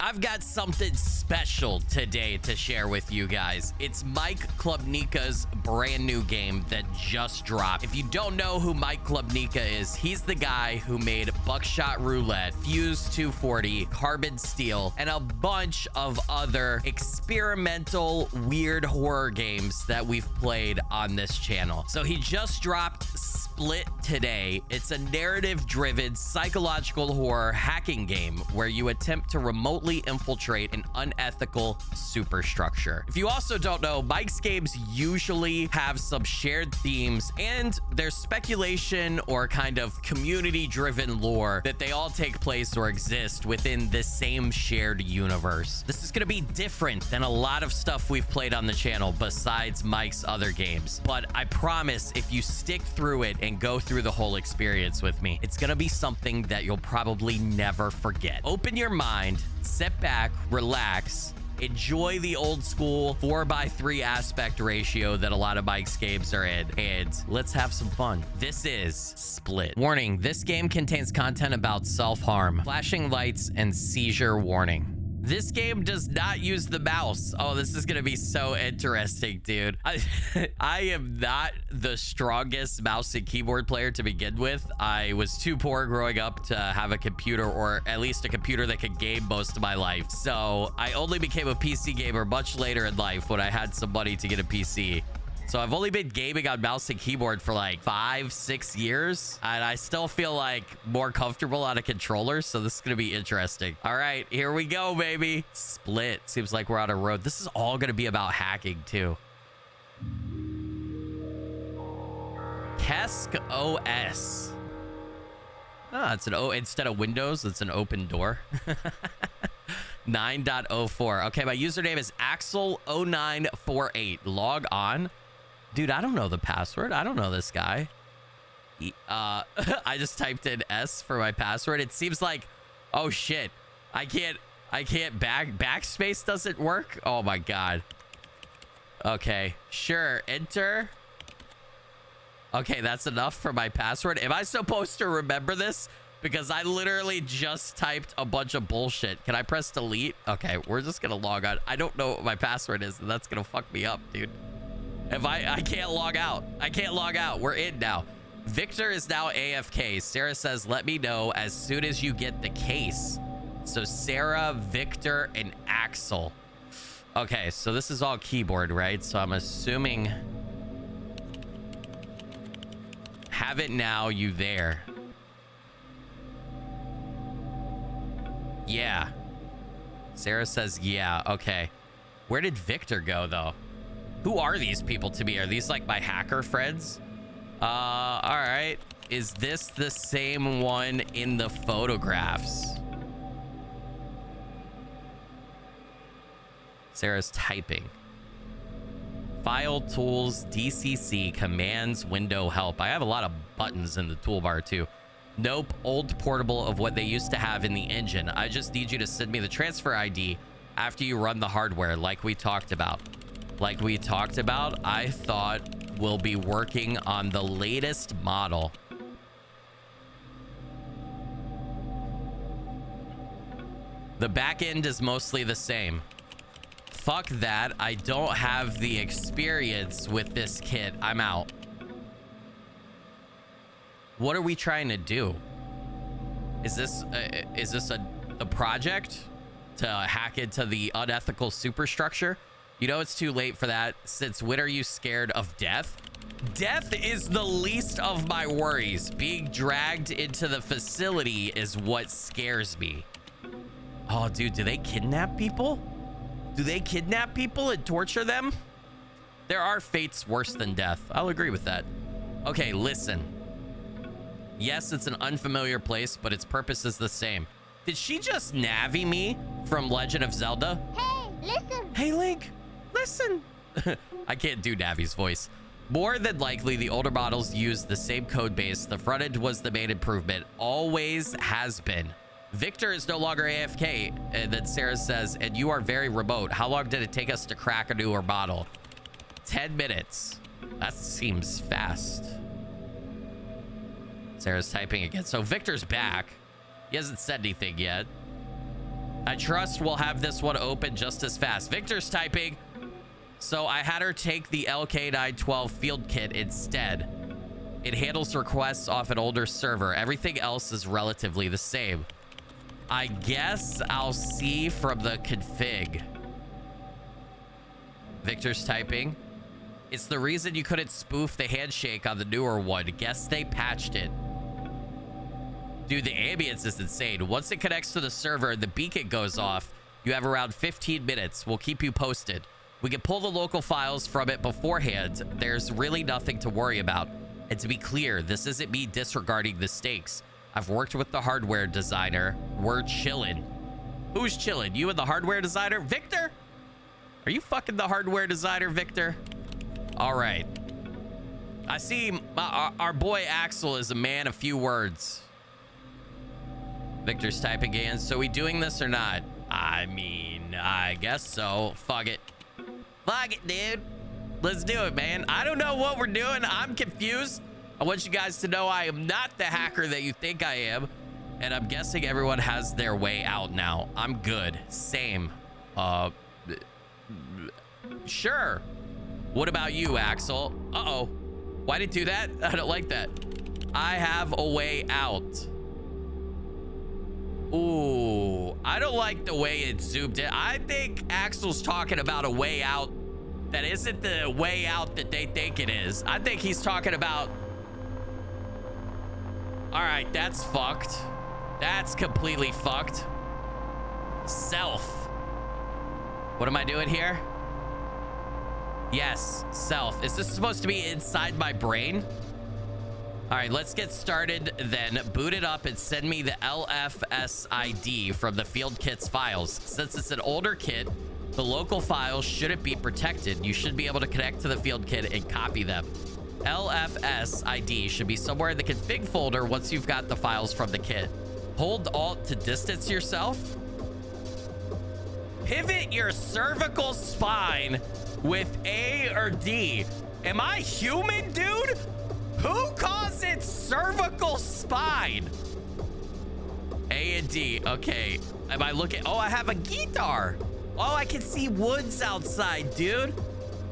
I've got something special today to share with you guys. It's Mike Klubnika's brand new game that just dropped. If you don't know who Mike Klubnika is, he's the guy who made Buckshot, Roulette, Fuse 240, Carbon Steel, and a bunch of other experimental weird horror games that we've played on this channel. So he just dropped S.p.l.i.t today. It's a narrative-driven psychological horror hacking game where you attempt to remotely infiltrate an unethical superstructure. If you also don't know, Mike's games usually have some shared themes, and there's speculation or kind of community-driven lore that they all take place or exist within the same shared universe. This is going to be different than a lot of stuff we've played on the channel besides Mike's other games, but I promise if you stick through it and go through the whole experience with me, it's gonna be something that you'll probably never forget. Open your mind, sit back, relax, enjoy the old school 4:3 aspect ratio that a lot of Mike's games are in, and let's have some fun. This is S.p.l.i.t. Warning, this game contains content about self-harm, flashing lights, and seizure warning. This game does not use the mouse. Oh, this is going to be so interesting, dude. I am not the strongest mouse and keyboard player to begin with. I was too poor growing up to have a computer, or at least a computer that could game most of my life. So I only became a PC gamer much later in life when I had some money to get a PC. So I've only been gaming on mouse and keyboard for like 5-6 years, and I still feel like more comfortable on a controller. So this is going to be interesting. All right, here we go, baby. S.p.l.i.t. Seems like we're on a road. This is all going to be about hacking too. Kesk OS. Ah, it's an O instead of Windows. It's an open door. 9.04. Okay, my username is Axel0948. Log on. Dude, I don't know the password. I don't know this guy. I just typed in S for my password. It seems like, oh shit, I can't backspace doesn't work. Oh my god. Okay, sure, enter. Okay, that's enough for my password. Am I supposed to remember this? Because I literally just typed a bunch of bullshit. Can I press delete? Okay, we're just gonna log on. I don't know what my password is, and that's gonna fuck me up, dude. If I can't log out. I can't log out. We're in now. Victor is now AFK. Sarah says, let me know as soon as you get the case. So Sarah, Victor, and Axel. Okay, so this is all keyboard, right? So I'm assuming... Have it now, you there. Yeah. Sarah says, yeah. Okay. Where did Victor go, though? Who are these people to me? Are these like my hacker friends? All right. Is this the same one in the photographs? Sarah's typing. File, tools, DCC, commands, window, help. I have a lot of buttons in the toolbar too. Nope, old portable of what they used to have in the engine. I just need you to send me the transfer ID after you run the hardware, like we talked about. Like we talked about, I thought we'll be working on the latest model. The back end is mostly the same. Fuck that. I don't have the experience with this kit. I'm out. What are we trying to do? Is this a project to hack into the unethical superstructure? You know it's too late for that. Since when are you scared of death? Death is the least of my worries. Being dragged into the facility is what scares me. Oh, dude, do they kidnap people? Do they kidnap people and torture them? There are fates worse than death. I'll agree with that. Okay, listen. Yes, it's an unfamiliar place, but its purpose is the same. Did she just Navi me from Legend of Zelda? Hey, listen. Hey, Link, listen. I can't do Navi's voice. More than likely, the older models used the same code base. The front end was the main improvement. Always has been. Victor is no longer AFK. And then Sarah says, and you are very remote. How long did it take us to crack a newer model? 10 minutes. That seems fast. Sarah's typing again. So Victor's back. He hasn't said anything yet. I trust we'll have this one open just as fast. Victor's typing. So I had her take the LK912 field kit instead. It handles requests off an older server. Everything else is relatively the same. I guess I'll see from the config. Victor's typing. It's the reason you couldn't spoof the handshake on the newer one. Guess they patched it. Dude, the ambience is insane. Once it connects to the server and the beacon goes off, you have around 15 minutes. We'll keep you posted. We can pull the local files from it beforehand. There's really nothing to worry about. And to be clear, this isn't me disregarding the stakes. I've worked with the hardware designer. We're chilling. Who's chilling? You and the hardware designer? Victor? Are you fucking the hardware designer, Victor? All right. I see our boy Axel is a man of few words. Victor's typing again. So we doing this or not? I mean, I guess so. Fuck it. Fuck it, dude. Let's do it, man. I don't know what we're doing. I'm confused. I want you guys to know I am not the hacker that you think I am. And I'm guessing everyone has their way out now. I'm good. Same. Sure. What about you, Axel? Uh-oh. Why did it do that? I don't like that. I have a way out. Ooh. I don't like the way it zoomed in. I think Axel's talking about a way out that isn't the way out that they think it is. I think he's talking about... All right, that's fucked. That's completely fucked. Self. What am I doing here? Yes, self. Is this supposed to be inside my brain? All right, let's get started then. Boot it up and send me the LFS ID from the field kit's files. Since it's an older kit, the local files shouldn't be protected. You should be able to connect to the field kit and copy them. LFS ID should be somewhere in the config folder once you've got the files from the kit. Hold Alt to distance yourself. Pivot your cervical spine with A or D. Am I human, dude? Who calls it cervical spine? A and D. Okay. Am I looking? Oh, I have a guitar. Oh, I can see woods outside, dude.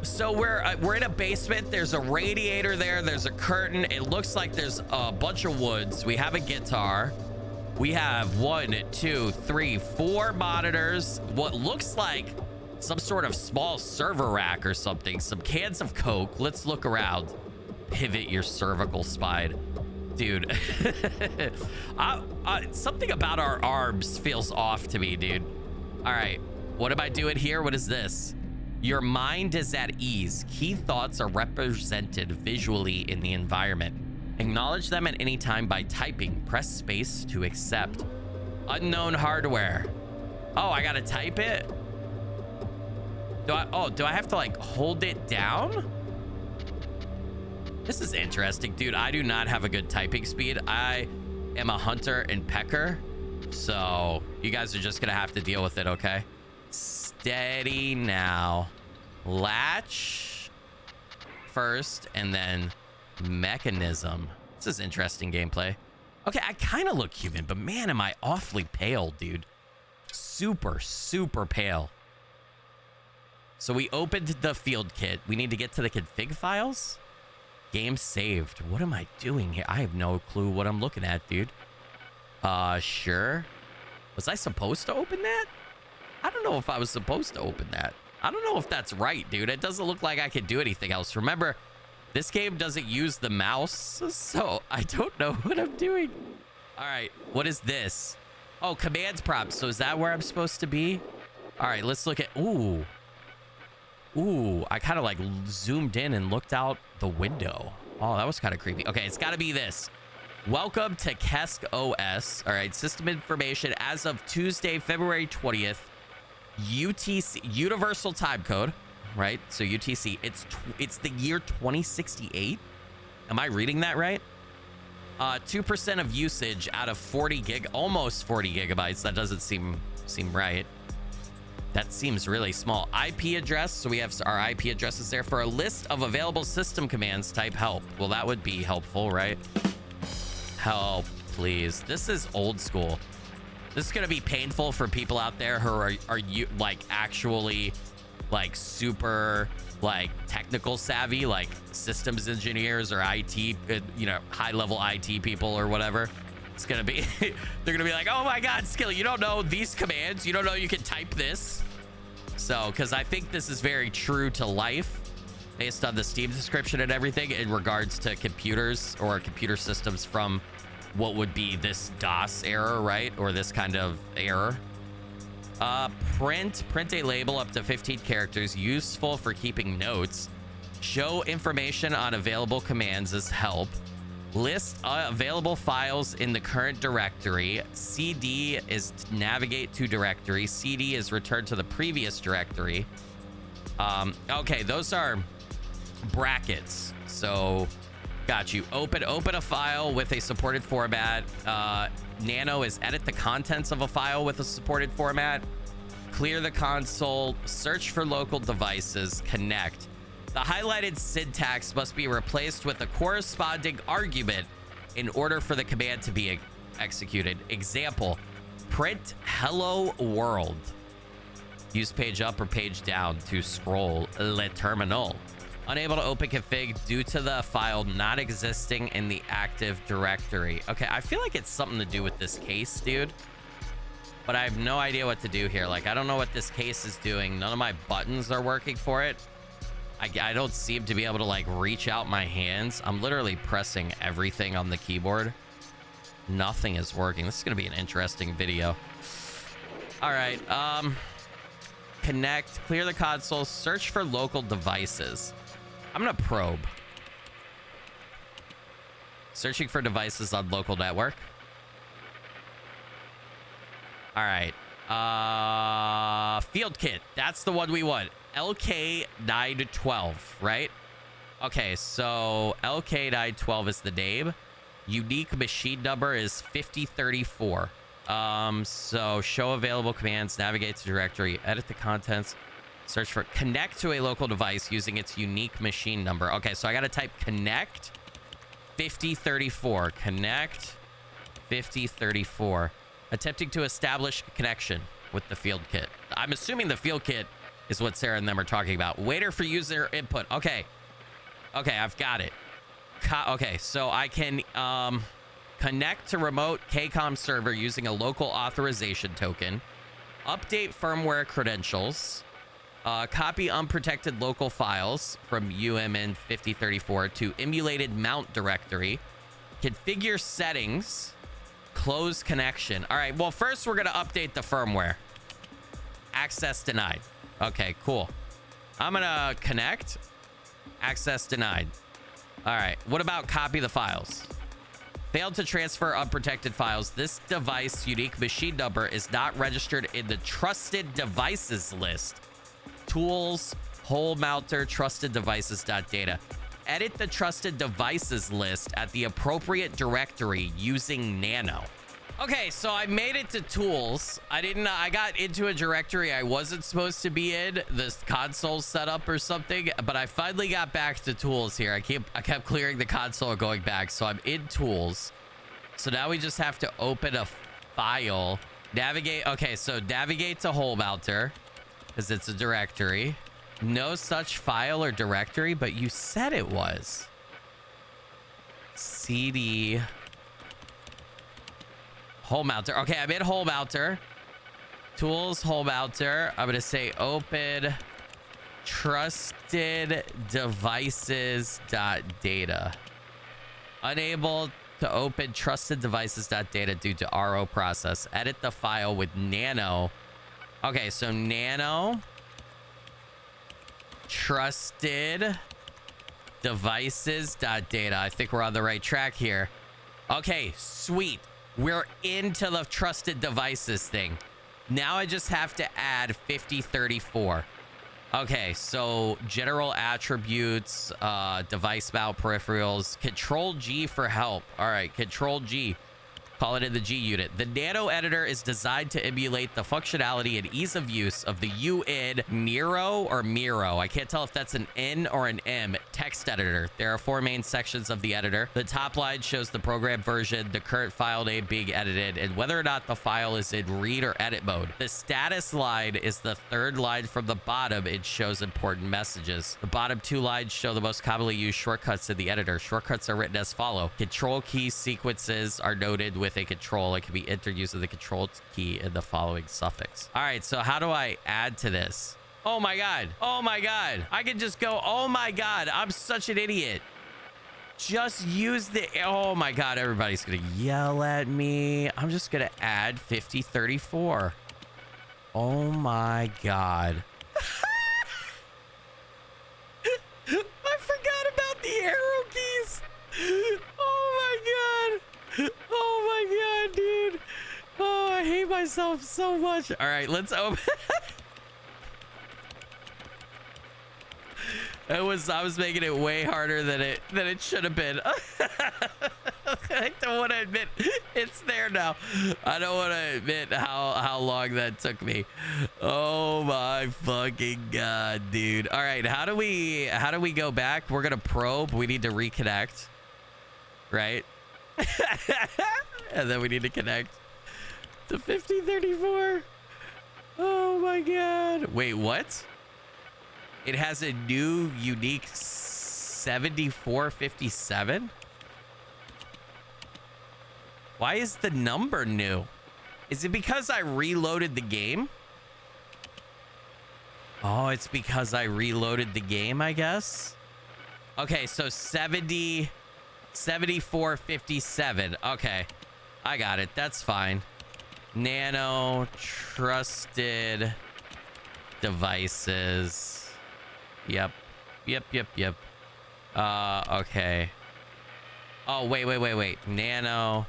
So we're in a basement. There's a radiator there. There's a curtain. It looks like there's a bunch of woods. We have a guitar. We have 1, 2, 3, 4 monitors. What looks like some sort of small server rack or something. Some cans of Coke. Let's look around. Pivot your cervical spine. Dude. Something about our arms feels off to me, dude. All right. What am I doing here? What is this? Your mind is at ease. Key thoughts are represented visually in the environment. Acknowledge them at any time by typing. Press space to accept. Unknown hardware. Oh, I gotta type it? Do I have to like hold it down? This is interesting, dude. I do not have a good typing speed. I am a hunter and pecker. So you guys are just gonna have to deal with it, okay? Steady now. Latch first and then mechanism. This is interesting gameplay. Okay, I kind of look human, but man, am I awfully pale, dude. Super, super pale. So we opened the field kit. We need to get to the config files. Game saved. What am I doing here? I have no clue what I'm looking at, dude. Sure. Was I supposed to open that? I don't know if I was supposed to open that. I don't know if that's right, dude. It doesn't look like I can do anything else. Remember, this game doesn't use the mouse, so I don't know what I'm doing. All right, what is this? Oh, commands prompt. So is that where I'm supposed to be? All right, let's look at... Ooh. Ooh, I kind of like zoomed in and looked out the window. Oh, that was kind of creepy. Okay, it's got to be this. Welcome to Kesk OS. All right, system information as of Tuesday, February 20th. UTC, Universal Time Code, right? So UTC, it's the year 2068. Am I reading that right? 2% of usage out of 40 gig, almost 40 gigabytes. That doesn't seem right. That seems really small. IP address. So we have our IP addresses there. For a list of available system commands, type help. Well, that would be helpful, right? Help, please. This is old school. This is gonna be painful for people out there who are you like actually like super like technical savvy, like systems engineers or IT, you know, high level IT people or whatever. It's gonna be they're gonna be like, oh my god, Skilly, you don't know these commands, you don't know you can type this. So because I think this is very true to life based on the Steam description and everything in regards to computers or computer systems from what would be this DOS error, right? Or this kind of error. Print a label up to 15 characters, useful for keeping notes. Show information on available commands as help. List available files in the current directory. CD is to navigate to directory. CD is return to the previous directory. Okay, those are brackets. So got you. Open a file with a supported format. Nano is edit the contents of a file with a supported format. Clear the console. Search for local devices. Connect. The highlighted syntax must be replaced with a corresponding argument in order for the command to be executed. Example, print hello world. Use page up or page down to scroll le terminal. Unable to open config due to the file not existing in the active directory. Okay, I feel like it's something to do with this case, dude. But I have no idea what to do here. Like, I don't know what this case is doing. None of my buttons are working for it. I don't seem to be able to, like, reach out my hands. I'm literally pressing everything on the keyboard. Nothing is working. This is going to be an interesting video. All right. Connect. Clear the console. Search for local devices. I'm going to probe. Searching for devices on local network. All right. Field kit. That's the one we want. LK912, right? Okay, so LK912 is the name. Unique machine number is 5034. So show available commands, navigate to directory, edit the contents, search for connect to a local device using its unique machine number. Okay, so I got to type connect 5034. Connect 5034. Attempting to establish a connection with the field kit. I'm assuming the field kit is what Sarah and them are talking about. Waiter for user input. Okay. Okay, I've got it. Okay, so I can connect to remote KCOM server using a local authorization token. Update firmware credentials. Copy unprotected local files from UMN 5034 to emulated mount directory. Configure settings. Close connection. All right, well, first we're going to update the firmware. Access denied. Okay, cool. I'm going to connect. Access denied. All right, what about copy the files? Failed to transfer unprotected files. This device unique machine number is not registered in the trusted devices list. Tools, hole mounter, trusted devices.data. Edit the trusted devices list at the appropriate directory using Nano. Okay, so I made it to tools. I got into a directory I wasn't supposed to be in, this console setup or something, but I finally got back to tools here. I kept clearing the console and going back, so I'm in tools. So now we just have to open a file, navigate. Okay, so navigate to hole mounter because it's a directory. No such file or directory, but you said it was. CD hole mounter. Okay, I'm in hole mounter. Tools, hole mounter. I'm gonna say open trusted devices.data. Unable to open trusted devices.data due to RO process. Edit the file with Nano. Okay, so Nano trusted devices.data. I think we're on the right track here. Okay, sweet. We're into the trusted devices thing. Now I just have to add 5034. Okay, so general attributes, device mount peripherals, control G for help. All right, control G. Call it in the G unit. The Nano editor is designed to emulate the functionality and ease of use of the UN Nero or Miro. I can't tell if that's an N or an M text editor. There are 4 main sections of the editor. The top line shows the program version, the current file name being edited, and whether or not the file is in read or edit mode. The status line is the 3rd line from the bottom. It shows important messages. The bottom 2 lines show the most commonly used shortcuts in the editor. Shortcuts are written as follow. Control key sequences are noted with a control. It can be entered using the control key in the following suffix. All right, so how do I add to this? Oh my God. Oh my God. I can just go, oh my God, I'm such an idiot. Just use the, oh my God, everybody's gonna yell at me. I'm just gonna add 5034. Oh my God. I forgot about the arrow keys. Oh my God. Oh my God, dude. Oh, I hate myself so much. All right, let's open. I was making it way harder than it should have been. I don't want to admit it's there now. I don't want to admit how long that took me. Oh my fucking God, dude. All right, how do we go back? We're gonna probe. We need to reconnect, right? And then we need to connect to 5034. Oh my God. Wait, what? It has a new unique 7457. Why is the number new? Is it because I reloaded the game? Oh, it's because I reloaded the game, I guess. Okay, so 7457. Okay, I got it. That's fine. Nano trusted devices. Yep. Okay. Oh, wait. Nano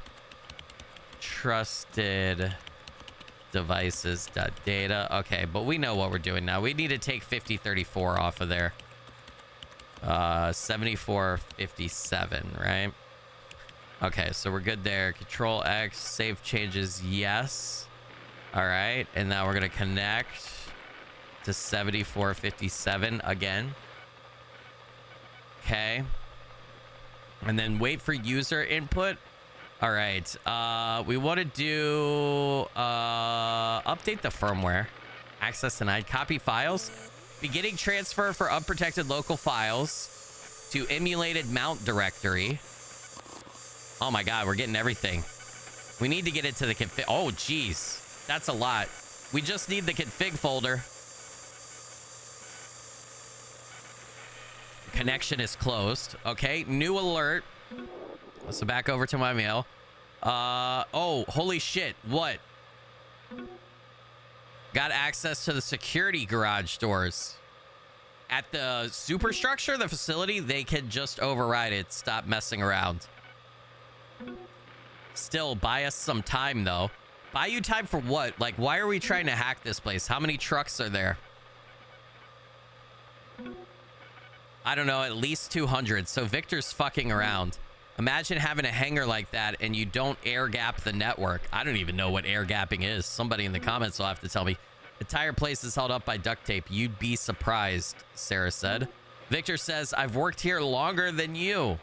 trusted devices data. Okay, but we know what we're doing now. We need to take 5034 off of there. 7457, right? Okay, so we're good there. Control X, save changes, yes. All right, and now we're gonna connect to 7457 again. Okay, and then wait for user input. All right, we want to do update the firmware. Access denied. Copy files. Beginning transfer for unprotected local files to emulated mount directory. Oh my God, we're getting everything. We need to get it to the config. Oh geez, that's a lot. We just need the config folder. Connection is closed. Okay, new alert. So back over to my mail. Oh, holy shit. What? Got access to the security garage doors. At the superstructure, the facility, they can just override it. Stop messing around. Still, buy us some time, though. Buy you time for what? Like, why are we trying to hack this place? How many trucks are there? I don't know, at least 200. So Victor's fucking around. Imagine having a hangar like that and you don't air gap the network. I don't even know what air gapping is. Somebody in the comments will have to tell me. The entire place is held up by duct tape. You'd be surprised, Sarah said. Victor says, I've worked here longer than you.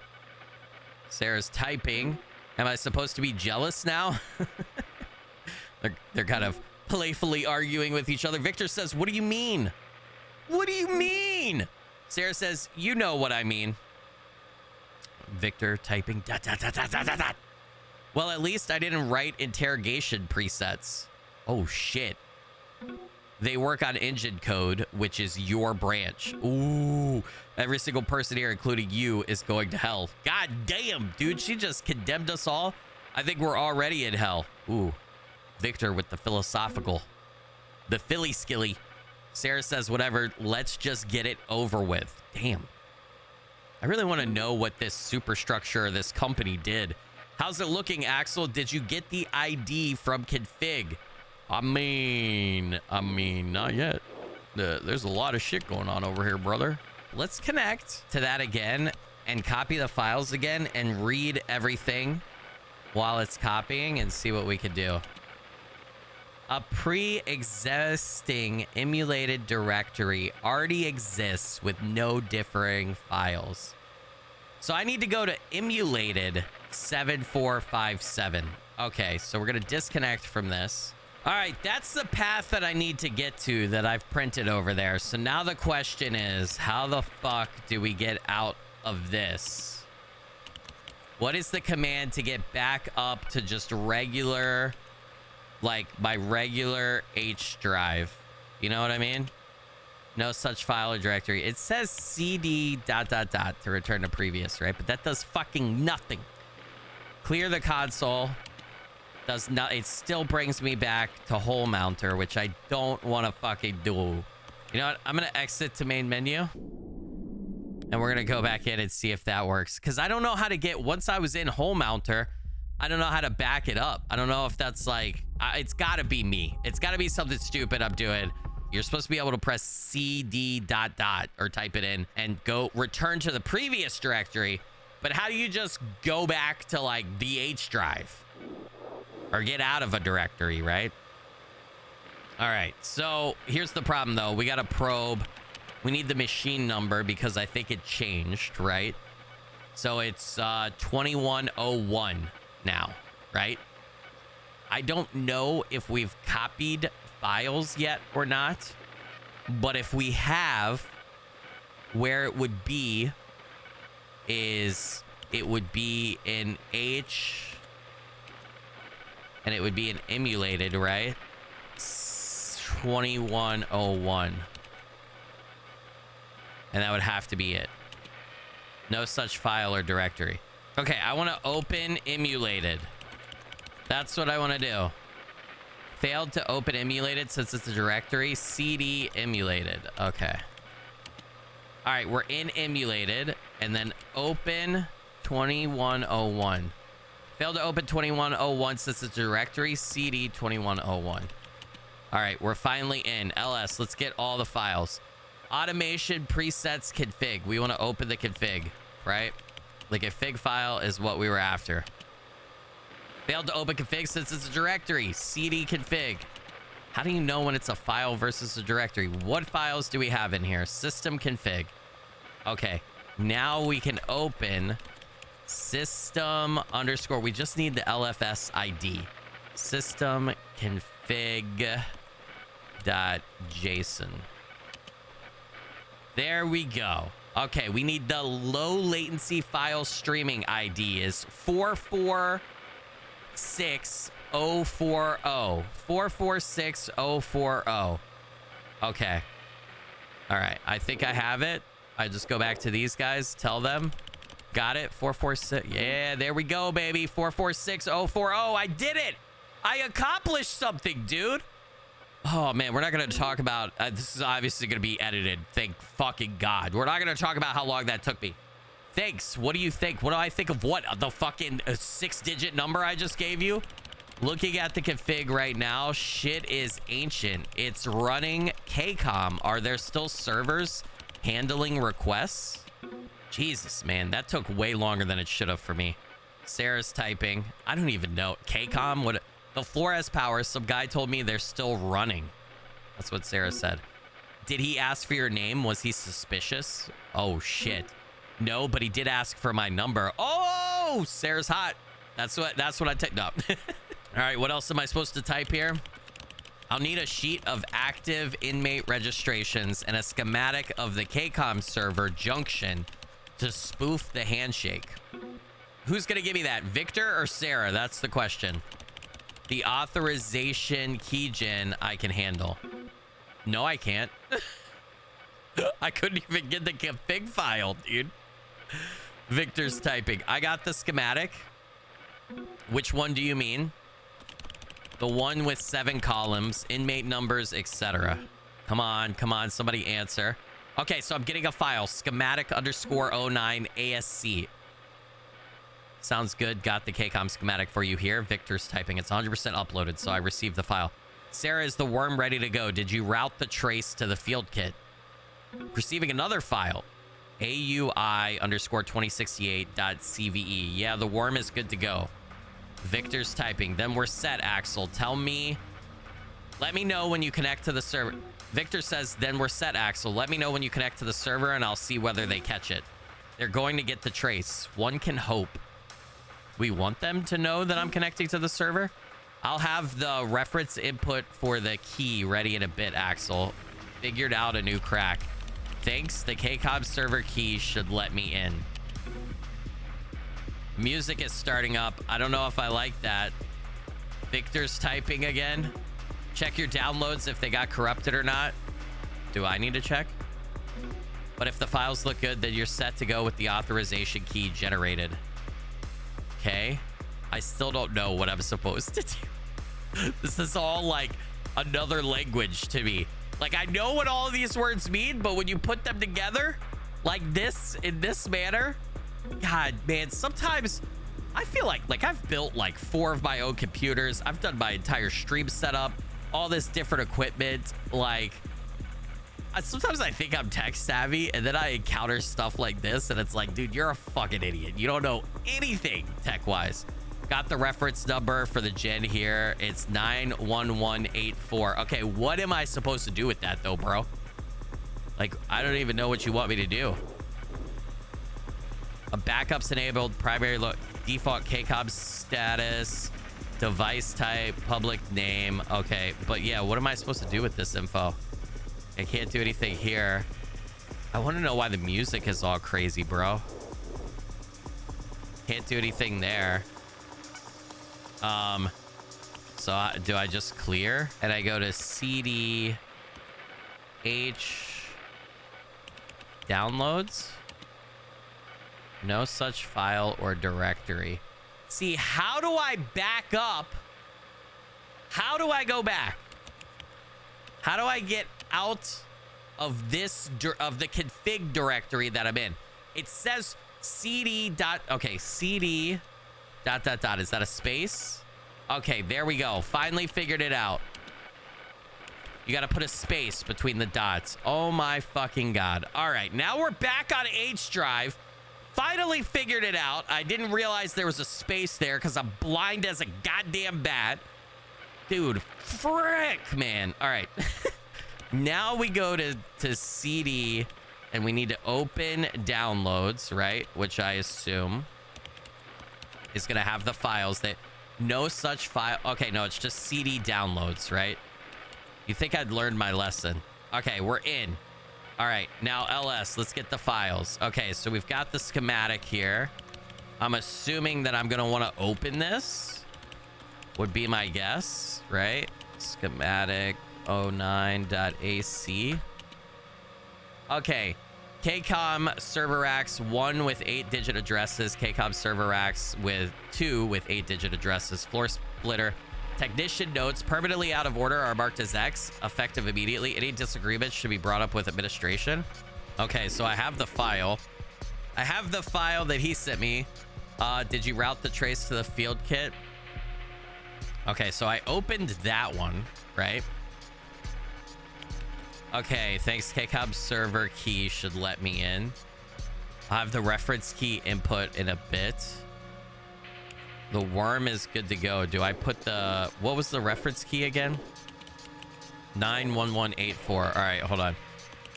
Sarah's typing. Am I supposed to be jealous now? They're kind of playfully arguing with each other. Victor says, what do you mean? What do you mean? Sarah says, you know what I mean. Victor typing. Dot, dot, dot, dot, dot, dot. Well, at least I didn't write interrogation presets. Oh, shit. They work on engine code, which is your branch. Ooh, every single person here, including you, is going to hell. God damn, dude, she just condemned us all. I think we're already in hell. Ooh, Victor with the philosophical. The Philly skilly. Sarah says, whatever, let's just get it over with. Damn. I really want to know what this superstructure, this company did. How's it looking, Axel? Did you get the ID from config? I mean, not yet. There's a lot of shit going on over here, brother. Let's connect to that again and copy the files again and read everything while it's copying and see what we could do. A pre-existing emulated directory already exists with no differing files. So I need to go to emulated 7457. Okay, so we're going to disconnect from this. All right, that's the path that I need to get to that I've printed over there. So now the question is, how the fuck do we get out of this? What is the command to get back up to just regular, like my regular H drive? You know what I mean? No such file or directory. It says cd ... to return to previous, right? But that does fucking nothing. Clear the console. Does not. It still brings me back to hole mounter, which I don't want to fucking do. You know what? I'm gonna exit to main menu, and we're gonna go back in and see if that works. Because I don't know how to get. Once I was in hole mounter, I don't know how to back it up. I don't know if that's like. It's got to be me. It's got to be something stupid I'm doing. You're supposed to be able to press cd ... or type it in and go return to the previous directory. But how do you just go back to like the H drive? Or get out of a directory, right? All right, so here's the problem, though. We got to probe. We need the machine number because I think it changed, right? So it's 2101 now, right? I don't know if we've copied files yet or not. But if we have, where it would be is it would be in H... And it would be an emulated, right? 2101. And that would have to be it. No such file or directory. Okay, I want to open emulated. That's what I want to do. Failed to open emulated since it's a directory. CD emulated. Okay. All right, we're in emulated. And then open 2101. Failed to open 2101 since it's a directory. CD 2101. All right, we're finally in. LS, let's get all the files. Automation presets config. We want to open the config, right? The config file is what we were after. Failed to open config since it's a directory. CD config. How do you know when it's a file versus a directory? What files do we have in here? System config. Okay, now we can open... system underscore. We just need the LFS ID. System config .json. There we go. Okay, we need the low latency file streaming ID is 446040. 446040. Okay. All right. I think I have it. I just go back to these guys. Tell them. Got it. 446. Yeah, there we go, baby. 446040. I did it. I accomplished something, dude. Oh, man. We're not going to talk about... this is obviously going to be edited. Thank fucking God. We're not going to talk about how long that took me. Thanks. What do you think? What do I think of what? The fucking 6-digit number I just gave you? Looking at the config right now, shit is ancient. It's running KCOM. Are there still servers handling requests? Jesus, man, that took way longer than it should have for me. Sarah's typing. I don't even know. KCOM? What? The floor has power. Some guy told me they're still running. That's what Sarah said. Did he ask for your name? Was he suspicious? Oh, shit. No, but he did ask for my number. Oh, Sarah's hot. That's what I typed up. All right, what else am I supposed to type here? I'll need a sheet of active inmate registrations and a schematic of the KCOM server junction to spoof the handshake. Who's going to give me that? Victor or Sarah? That's the question. The authorization keygen I can handle. No, I can't. I couldn't even get the config file, dude. Victor's typing. I got the schematic. Which one do you mean? The one with 7 columns, inmate numbers, etc. Come on, somebody answer. Okay, so I'm getting a file. Schematic _09 ASC. Sounds good. Got the KCOM schematic for you here. Victor's typing. It's 100% uploaded, so I received the file. Sarah, is the worm ready to go? Did you route the trace to the field kit? Receiving another file. AUI _2068.cve. Yeah, the worm is good to go. Victor's typing. Then we're set, Axel. Let me know when you connect to the server. Victor says, then we're set, Axel. Let me know when you connect to the server and I'll see whether they catch it. They're going to get the trace. One can hope. We want them to know that I'm connecting to the server. I'll have the reference input for the key ready in a bit, Axel. Figured out a new crack. Thanks. The KCOB server key should let me in. Music is starting up. I don't know if I like that. Victor's typing again. Check your downloads if they got corrupted or not. Do I need to check? But if the files look good, then you're set to go with the authorization key generated. Okay. I still don't know what I'm supposed to do. This is all like another language to me. Like, I know what all of these words mean, but when you put them together like this, in this manner, God, man, sometimes I feel like I've built like 4 of my own computers. I've done my entire stream setup, all this different equipment. Like, sometimes I think I'm tech savvy, and then I encounter stuff like this, and it's like, dude, you're a fucking idiot. You don't know anything tech-wise. Got the reference number for the gen here. It's 91184. Okay, what am I supposed to do with that, though, bro? Like, I don't even know what you want me to do. A backup's enabled, primary default KCOB status, device type, public name. Okay, but yeah, what am I supposed to do with this info? I can't do anything here. I want to know why the music is all crazy, bro. Can't do anything there. So do I just clear? And I go to CD H downloads? No such file or directory. See, how do I back up? How do I go back? How do I get out of this, of the config directory that I'm in? It says cd dot, okay, cd dot dot dot. Is that a space? Okay, there we go. Finally figured it out. You got to put a space between the dots. Oh my fucking God. All right, now we're back on H drive. Finally figured it out. I didn't realize there was a space there because I'm blind as a goddamn bat. Dude, frick, man. All right. Now we go to CD and we need to open downloads, right? Which I assume is going to have the files that no such file. Okay, no, it's just CD downloads, right? You think I'd learned my lesson. Okay, we're in. All right, now LS, let's get the files. Okay, so we've got the schematic here. I'm assuming that I'm going to want to open this. Would be my guess, right? Schematic 09.ac. Okay, KCOM server racks 1 with 8-digit addresses. KCOM server racks with 2 with 8-digit addresses. Floor splitter. Technician notes permanently out of order are marked as X, effective immediately. Any disagreements should be brought up with administration. Okay, so I have the file. I have the file that he sent me. Did you route the trace to the field kit? Okay, so I opened that one, right? Okay, thanks. KCOB server key should let me in. I'll have the reference key input in a bit. The worm is good to go. Do I put the... What was the reference key again? 91184. All right, hold on.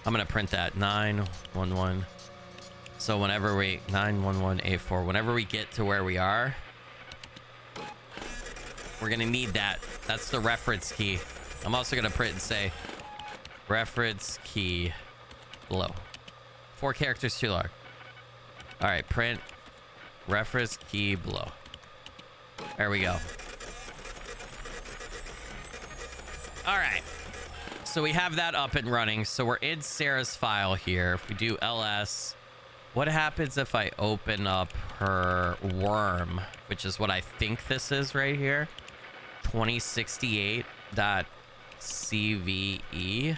I'm going to print that. 911. So whenever we... 91184. Whenever we get to where we are, we're going to need that. That's the reference key. I'm also going to print and say reference key below. 4 characters too long. All right, print reference key below. There we go. All right. So we have that up and running. So we're in Sarah's file here. If we do ls, what happens if I open up her worm, which is what I think this is right here? 2068.cve.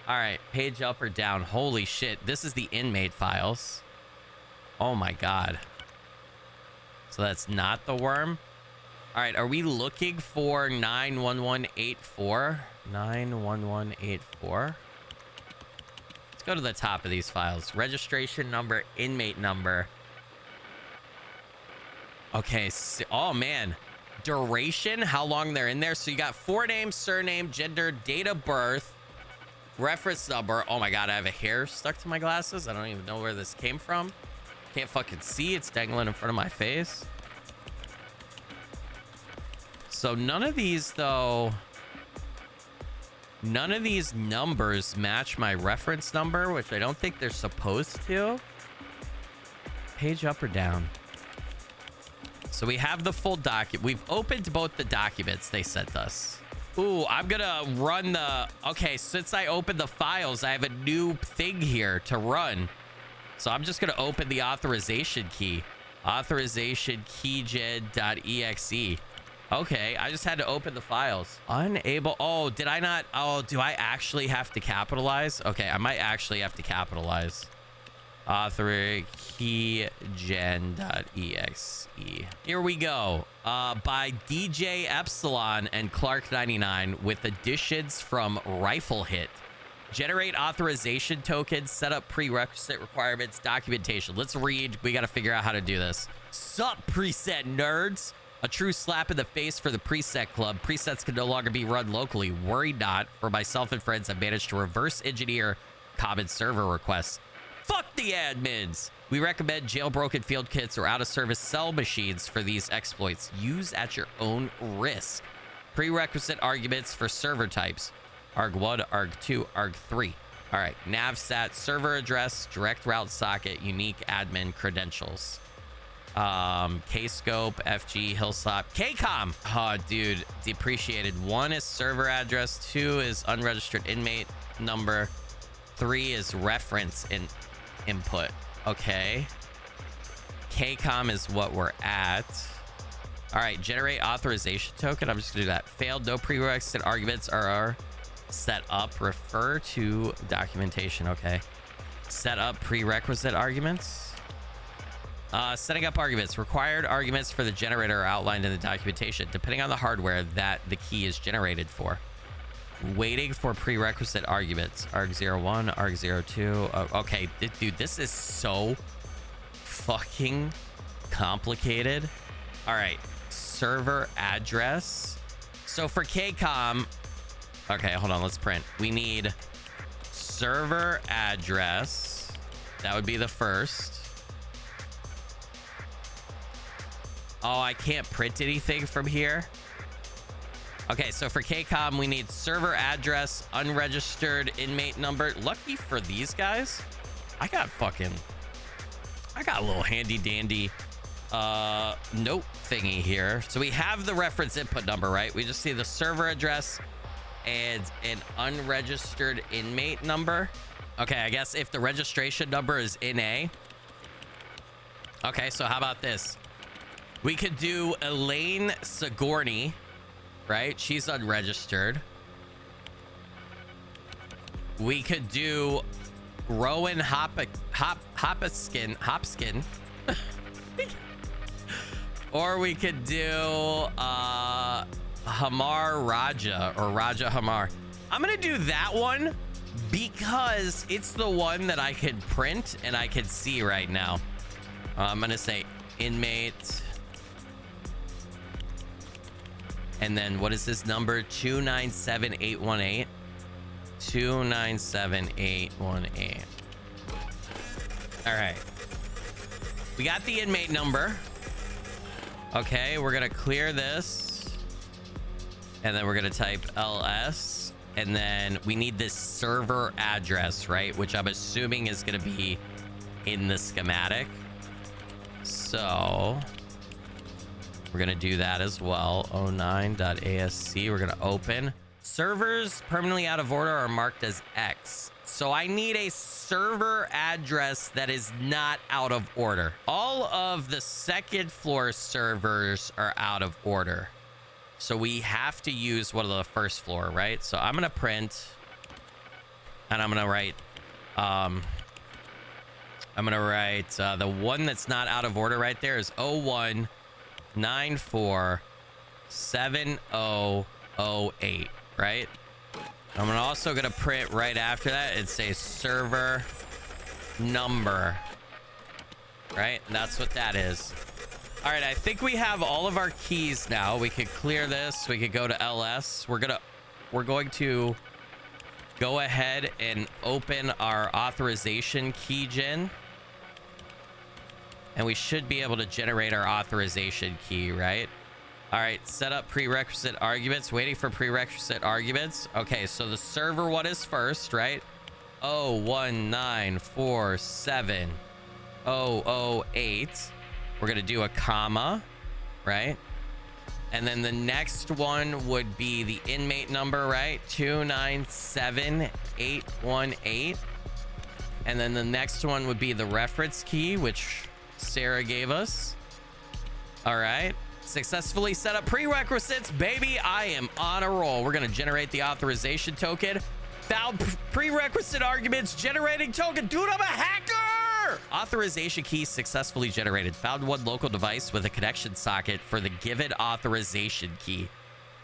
All right. Page up or down. Holy shit. This is the inmate files. Oh my God. So that's not the worm. All right, are we looking for 91184? 91184. Let's go to the top of these files. Registration number, inmate number. Okay. Oh, man. Duration, how long they're in there. So you got forename, surname, gender, date of birth, reference number. Oh, my God. I have a hair stuck to my glasses. I don't even know where this came from. Can't fucking see. It's dangling in front of my face. So none of these, though... None of these numbers match my reference number, which I don't think they're supposed to. Page up or down? So we have the full document. We've opened both the documents they sent us. Ooh, I'm gonna run the... Okay, since I opened the files, I have a new thing here to run. So I'm just gonna open the authorization key. Authorization keygen.exe. Okay, I just had to open the files. Unable. Oh, did I not? Oh, do I actually have to capitalize? Okay, I might actually have to capitalize. Author keygen.exe. Here we go. By DJ Epsilon and Clark 99 with additions from Rifle Hit. Generate authorization tokens, set up prerequisite requirements, documentation. Let's read. We got to figure out how to do this. Sup, preset nerds. A true slap in the face for the preset club. Presets can no longer be run locally. Worry not. For myself and friends, I've managed to reverse engineer common server requests. Fuck the admins. We recommend jailbroken field kits or out-of-service cell machines for these exploits. Use at your own risk. Prerequisite arguments for server types. ARG1, ARG2, ARG3. All right. NavSat, server address, direct route socket, unique admin credentials. Kscope, FG, Hillsop, KCOM. Oh, dude, depreciated. 1 is server address, 2 is unregistered inmate number, 3 is reference in input. Okay. KCOM is what we're at. All right, generate authorization token. I'm just gonna do that. Failed. No prerequisite arguments are set up. Refer to documentation. Okay. Set up prerequisite arguments. Setting up arguments. Required arguments for the generator are outlined in the documentation, depending on the hardware that the key is generated for. Waiting for prerequisite arguments. ARG01, ARG02. Okay, dude, this is so fucking complicated. All right, server address. So for KCOM, okay, hold on, let's print. We need server address. That would be the first. Oh, I can't print anything from here. Okay, so for KCOM, we need server address, unregistered inmate number. Lucky for these guys, I got a little handy dandy note thingy here. So we have the reference input number, right? We just see the server address and an unregistered inmate number. Okay, I guess if the registration number is NA. Okay, so how about this? We could do Elaine Sigourney, right? She's unregistered. We could do Rowan Hopskin. Or we could do Hamar Raja or Raja Hamar. I'm gonna do that one because it's the one that I could print and I could see right now. I'm gonna say inmate. And then what is this number? 297818. 297818. All right. We got the inmate number. Okay, we're gonna clear this. And then we're gonna type LS. And then we need this server address, right? Which I'm assuming is gonna be in the schematic. So we're gonna do that as well. 09.asc. We're gonna open. Servers permanently out of order are marked as X. So I need a server address that is not out of order. All of the second floor servers are out of order. So we have to use one of the first floor, right? So I'm gonna print and I'm gonna write the one that's not out of order right there is 01947008, right? I'm also gonna print right after that and say server number, right? And that's what that is. All right, I think we have all of our keys now. We could clear this. We could go to LS. We're going to go ahead and open our authorization key gen. And we should be able to generate our authorization key, right? All right, set up prerequisite arguments. Waiting for prerequisite arguments. Okay, so the server one is first, right? 019470008. We're going to do a comma, right? And then the next one would be the inmate number, right? 297818. And then the next one would be the reference key, which Sarah gave us. All right. Successfully set up prerequisites, baby. I am on a roll. We're going to generate the authorization token. Found prerequisite arguments, generating token. Dude, I'm a hacker. Authorization key successfully generated. Found one local device with a connection socket for the given authorization key.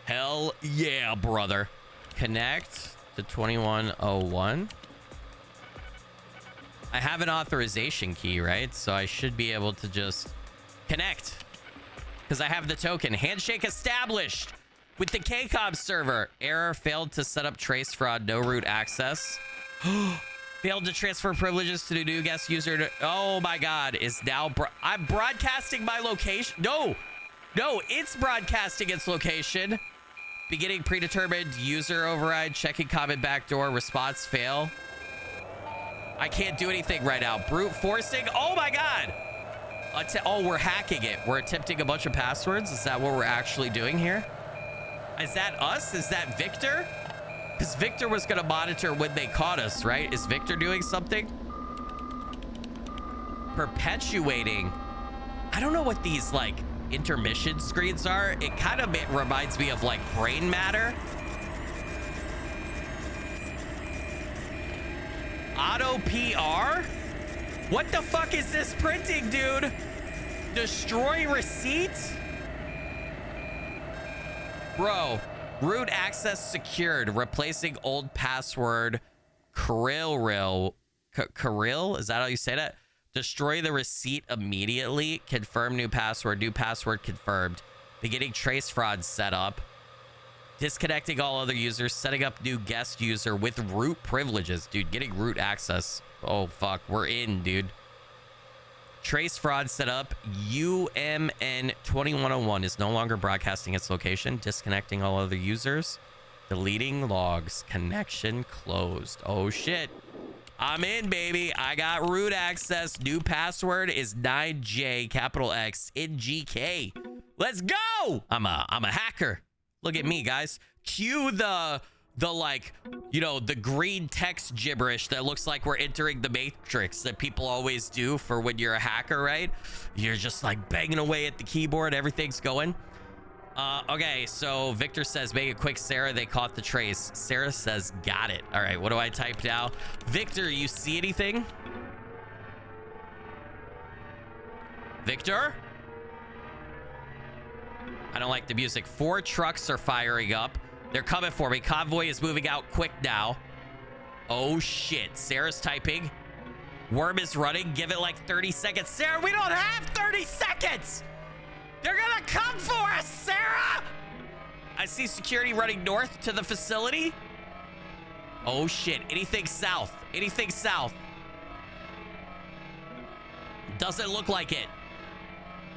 Hell yeah, brother. Connect to 2101. I have an authorization key, right? So I should be able to just connect because I have the token. Handshake established with the KCOM server. Error, failed to set up trace fraud, no root access. Failed to transfer privileges to the new guest user. Oh my God, is now I'm broadcasting my location. No, it's broadcasting its location. Beginning predetermined user override, checking comment backdoor, response fail. I can't do anything right now. Brute forcing. Oh my God. Oh, we're hacking it. We're attempting a bunch of passwords. Is that what we're actually doing here? Is that us? Is that Victor? Because Victor was going to monitor when they caught us, right? Is Victor doing something? Perpetuating. I don't know what these like intermission screens are. It kind of reminds me of like brain matter. Auto PR? What the fuck is this printing, dude? Destroy receipt? Bro, root access secured. Replacing old password. Kirill? Is that how you say that? Destroy the receipt immediately. Confirm new password. New password confirmed. Beginning trace fraud setup. Disconnecting all other users. Setting up new guest user with root privileges. Dude, getting root access. Oh, fuck. We're in, dude. Trace fraud setup. UMN 2101 is no longer broadcasting its location. Disconnecting all other users. Deleting logs. Connection closed. Oh, shit. I'm in, baby. I got root access. New password is 9J capital X in GK. Let's go. I'm a hacker. Look at me, guys. Cue the like, you know, the green text gibberish that looks like we're entering the Matrix that people always do for when you're a hacker, right? You're just like banging away at the keyboard. Everything's going. Okay, so Victor says, make it quick, Sarah. They caught the trace. Sarah says, got it. All right, what do I type now? Victor, you see anything? Victor? I don't like the music. 4 trucks are firing up. They're coming for me. Convoy is moving out quick now. Oh, shit. Sarah's typing. Worm is running. Give it like 30 seconds. Sarah, we don't have 30 seconds. They're gonna come for us, Sarah! I see security running north to the facility. Oh, shit. Anything south? Anything south? Doesn't look like it.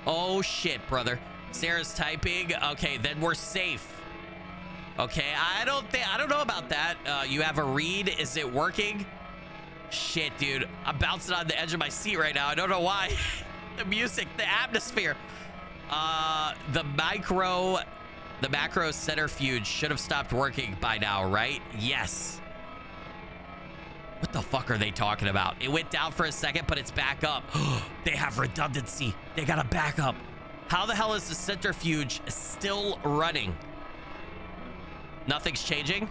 Oh, shit, brother. Sarah's typing. Okay, then we're safe. Okay, I don't know about that. You have a read. Is it working? Shit, dude. I'm bouncing on the edge of my seat right now. I don't know why. The music, the atmosphere. The macro centrifuge should have stopped working by now, right? Yes. What the fuck are they talking about? It went down for a second, but it's back up. They have redundancy. They got a backup. How the hell is the centrifuge still running? Nothing's changing?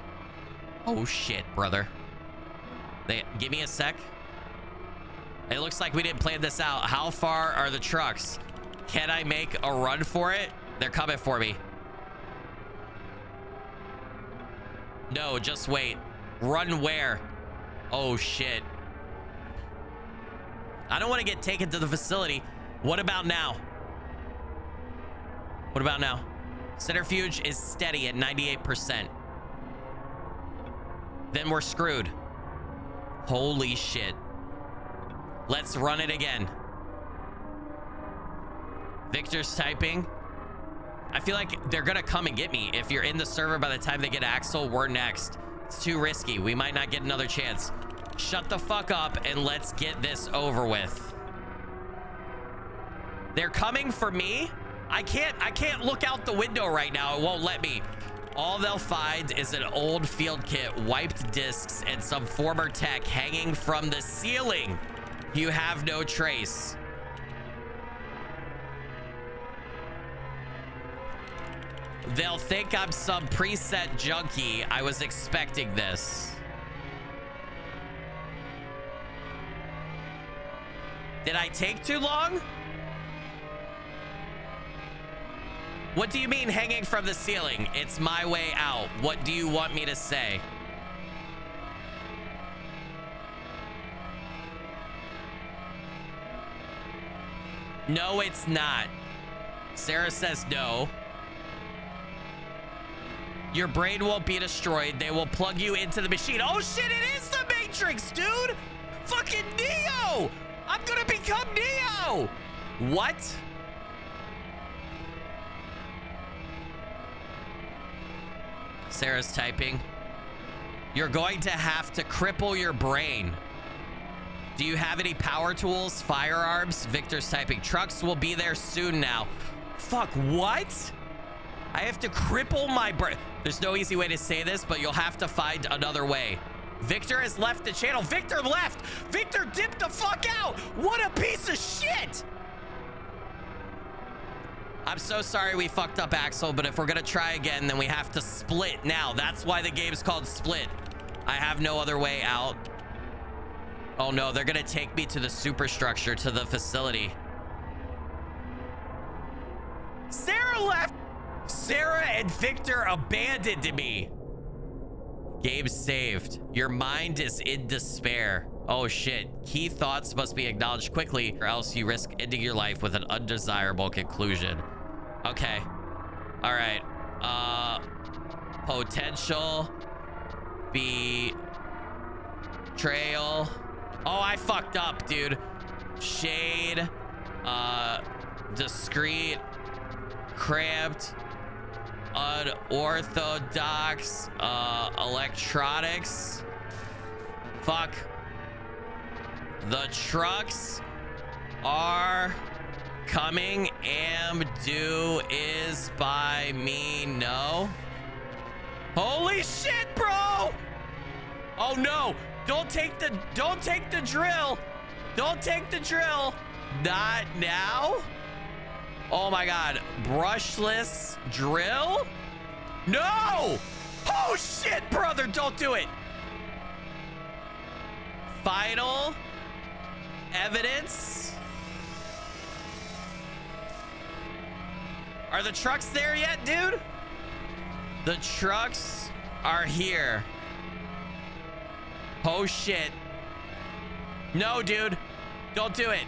Oh, shit, brother. Give me a sec. It looks like we didn't plan this out. How far are the trucks? Can I make a run for it? They're coming for me. No, just wait. Run where? Oh, shit. I don't want to get taken to the facility. What about now? What about now? Centrifuge is steady at 98%. Then we're screwed. Holy shit. Let's run it again. Victor's typing. I feel like they're gonna come and get me. If you're in the server by the time they get Axel, we're next. It's too risky. We might not get another chance. Shut the fuck up and let's get this over with. They're coming for me. I can't look out the window right now. It won't let me. All they'll find is an old field kit, wiped discs, and some former tech hanging from the ceiling. You have no trace. They'll think I'm some preset junkie. I was expecting this. Did I take too long? What do you mean hanging from the ceiling? It's my way out. What do you want me to say? No, it's not. Sarah says no. Your brain won't be destroyed. They will plug you into the machine. Oh shit, it is the Matrix, dude! Fucking Neo! I'm gonna become Neo! What? Sarah's typing. You're going to have to cripple your brain. Do you have any power tools, firearms? Victor's typing. Trucks will be there soon now. Fuck, what? I have to cripple my brain. There's no easy way to say this, but you'll have to find another way. Victor has left the channel. Victor left. Victor dipped the fuck out. What a piece of shit. I'm so sorry we fucked up, Axel, but if we're gonna try again, then we have to split now. That's why the game's called Split. I have no other way out. Oh no, they're gonna take me to the superstructure, to the facility. Sarah left. Sarah and Victor abandoned me. Game saved. Your mind is in despair. Oh shit. Key thoughts must be acknowledged quickly, or else you risk ending your life with an undesirable conclusion. Okay. All right. Potential betrayal. Oh, I fucked up, dude. Shade. Discreet. Cramped. Unorthodox. Electronics. Fuck. The trucks are coming. Am due is by me. No. Holy shit, bro. Oh no. Don't take the drill. Don't take the drill. Not now. Oh my god. Brushless drill? No! Oh shit, brother, don't do it. Final evidence. Are the trucks there yet, dude? The trucks are here. Oh shit. No, dude. Don't do it.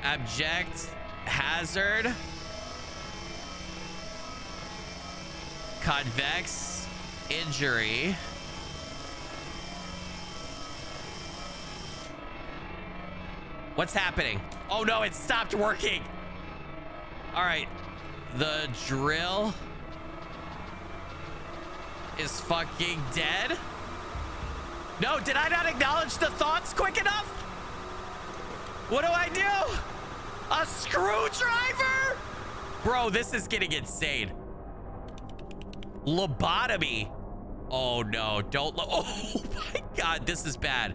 Abject hazard. Convex injury. What's happening? Oh no, it stopped working. All right. The drill is fucking dead. No, did I not acknowledge the thoughts quick enough? What do I do? A screwdriver? Bro, this is getting insane. Lobotomy. Oh no, don't. Oh my god, this is bad.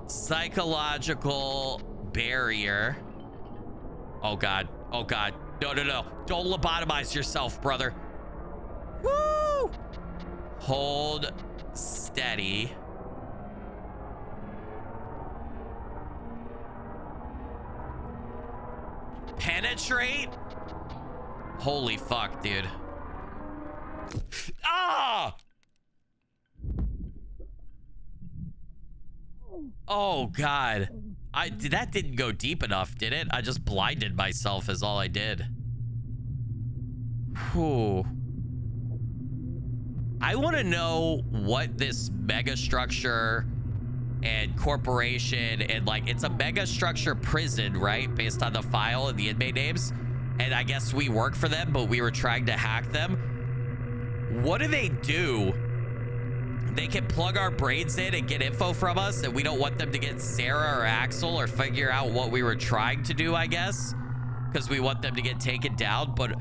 Psychological barrier. Oh god. Oh god. No, no, no. Don't lobotomize yourself, brother. Woo! Hold steady. Penetrate? Holy fuck, dude. Ah! Oh god. That didn't go deep enough, did it? I just blinded myself is all I did. Whew. I want to know what this mega structure and corporation and like, it's a mega structure prison, right? Based on the file and the inmate names. And I guess we work for them, but we were trying to hack them. What do they do? They can plug our brains in and get info from us, and we don't want them to get Sarah or Axel or figure out what we were trying to do, I guess, because we want them to get taken down. But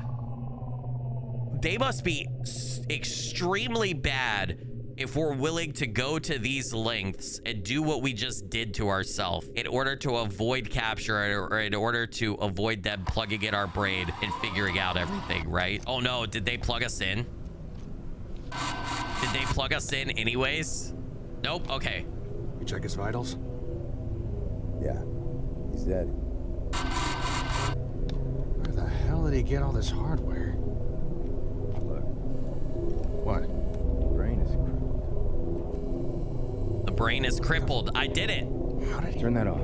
they must be extremely bad if we're willing to go to these lengths and do what we just did to ourselves in order to avoid capture or in order to avoid them plugging in our brain and figuring out everything, right? Oh no, did they plug us in? Did they plug us in anyways? Nope, okay. You check his vitals? Yeah, he's dead. Where the hell did he get all this hardware? Look, What? brain is crippled. The brain is crippled. I did it. How did he... Turn that off.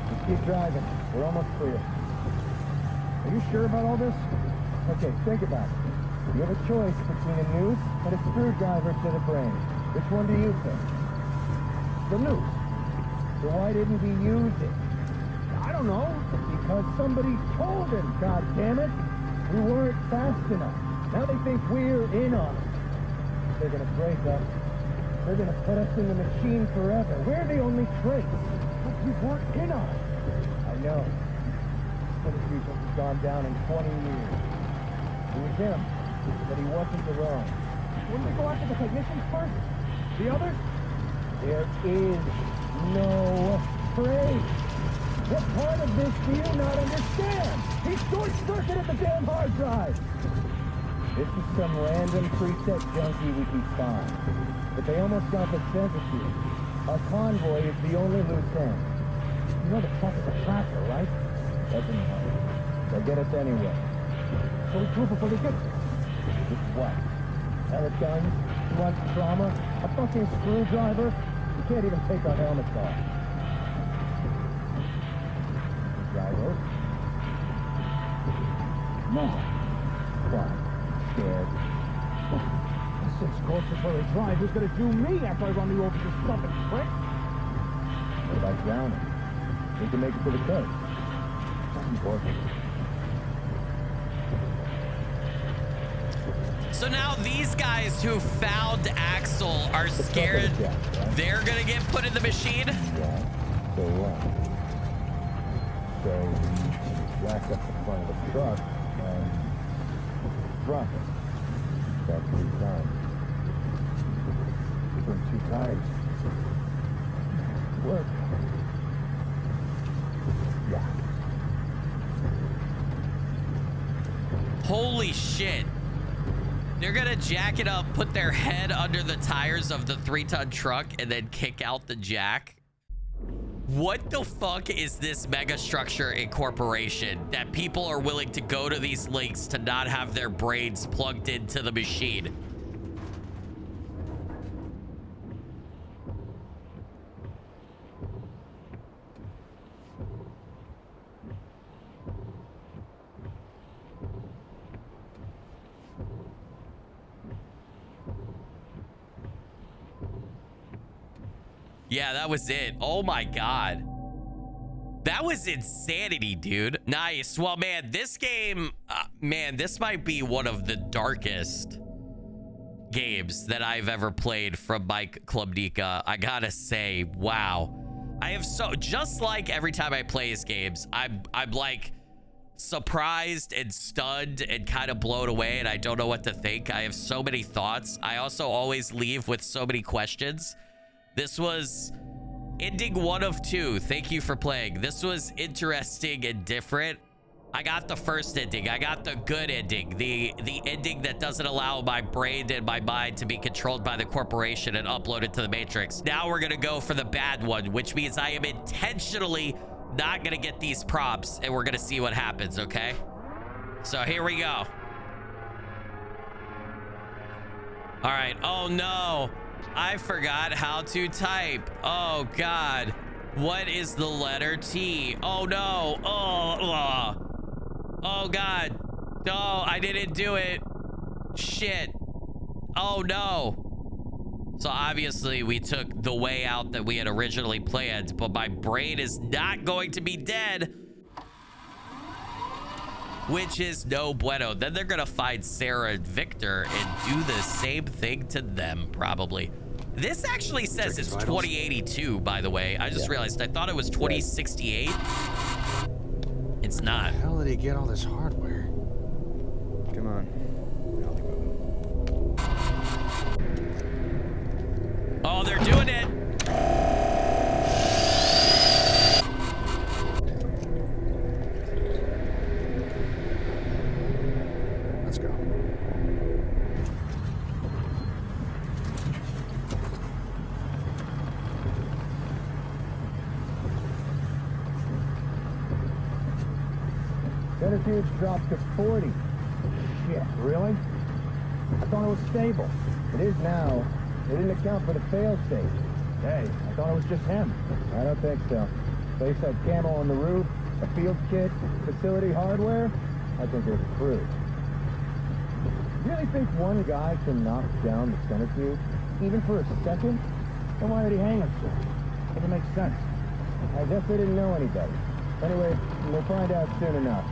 Let's keep driving. We're almost clear. Are you sure about all this? Okay, think about it. You have a choice between a noose and a screwdriver to the brain. Which one do you think? The noose. So why didn't he use it? I don't know. Because somebody told him, God damn it. We weren't fast enough. Now they think we're in on it. They're gonna break us. They're gonna put us in the machine forever. We're the only trace. But we weren't in on it. I know. Some people have gone down in 20 years. It was him, but he wasn't alone. Wouldn't we go after the technicians first? The others? There is no trace. What part of this do you not understand? He short-circuited the damn hard drive. This is some random preset junkie we can find. But they almost got the censorship. Our convoy is the only loose end. You know the truck is a tracker, right? Doesn't matter. They'll get us anyway. So we prove before they get us. With what? Pellet guns? Blood trauma? A fucking screwdriver? You can't even take our helmets off. Driver? No. Why? Scared. Since Corpus where they drive, who's gonna do me after I run you over this fucking prick? What about drowning? We can make it to the coast. That's important. So now these guys who found Axel are scared they're gonna get put in the machine? Yeah. So what? So we jack up the front of the truck and drop it. That's 3 times. From 2 tires. Work. Yeah. Holy shit. They're gonna jack it up, put their head under the tires of the 3-ton truck, and then kick out the jack. What the fuck is this mega structure incorporation that people are willing to go to these links to not have their brains plugged into the machine? Yeah, that was it. Oh my God. That was insanity, dude. Nice. Well, man, this game, man, this might be one of the darkest games that I've ever played from Mike Klubnika. I gotta say, wow. I have just like every time I play his games, I'm like surprised and stunned and kind of blown away, and I don't know what to think. I have so many thoughts. I also always leave with so many questions. This was ending 1 of 2. Thank you for playing. This was interesting and different. I got the first ending. I got the good ending. The ending that doesn't allow my brain and my mind to be controlled by the corporation and uploaded to the Matrix. Now we're gonna go for the bad one, which means I am intentionally not gonna get these prompts, and we're gonna see what happens, okay? So here we go. All right. Oh no. I forgot how to type. Oh, God. What is the letter T? Oh, no. Oh, God. Oh, I didn't do it. Shit. Oh, no. So obviously we took the way out that we had originally planned, but my brain is not going to be dead, which is no bueno. Then they're going to find Sarah and Victor and do the same thing to them, probably. This actually says it's 2082, by the way. I just realized I thought it was 2068. It's not. How did he get all this hardware? Come on. Oh, they're doing it. Let's go. Centrifuge dropped to 40. Shit, really? I thought it was stable. It is now. They didn't account for the fail-safe. Hey, I thought it was just him. I don't think so. Place had camo on the roof, a field kit, facility hardware. I think there's a crew. You really think one guy can knock down the centrifuge? Even for a second? Then why did he hang himself? Doesn't make sense. I guess they didn't know any better. Anyway, we'll find out soon enough.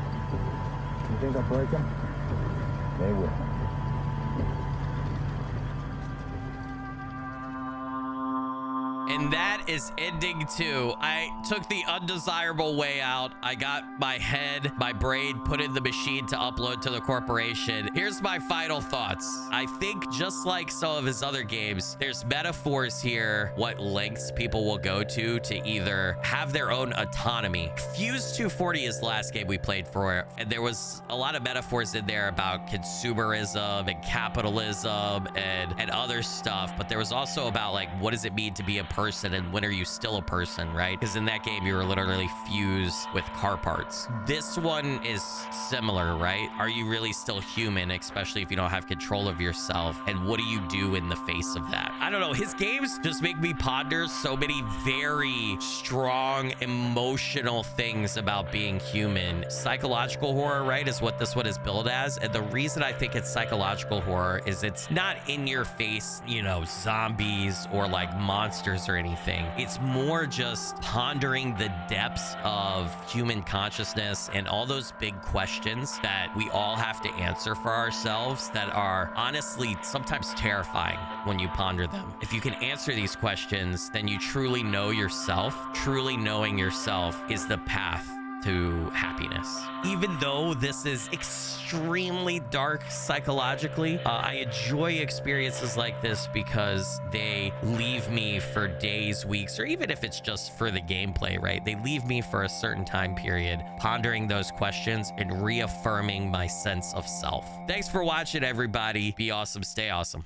You think they'll break him? They will. And that is ending 2. I took the undesirable way out. I got my head, my brain put in the machine to upload to the corporation. Here's my final thoughts. I think just like some of his other games, there's metaphors here, what lengths people will go to either have their own autonomy. Fuse 240 is the last game we played for, and there was a lot of metaphors in there about consumerism and capitalism and other stuff, but there was also about like, what does it mean to be a person and when are you still a person, right? Because in that game you were literally fused with car parts. This one is similar, right? Are you really still human, especially if you don't have control of yourself? And what do you do in the face of that? I don't know. His games just make me ponder so many very strong emotional things about being human. Psychological horror, right, is what this one is billed as. And the reason I think it's psychological horror is it's not in your face, you know, zombies or like monsters or anything. It's more just pondering the depths of human consciousness and all those big questions that we all have to answer for ourselves that are honestly sometimes terrifying when you ponder them. If you can answer these questions, then you truly know yourself. Truly knowing yourself is the path to happiness. Even though this is extremely dark psychologically, I enjoy experiences like this because they leave me for days, weeks, or even if it's just for the gameplay, right? They leave me for a certain time period pondering those questions and reaffirming my sense of self. Thanks for watching, everybody. Be awesome. Stay awesome.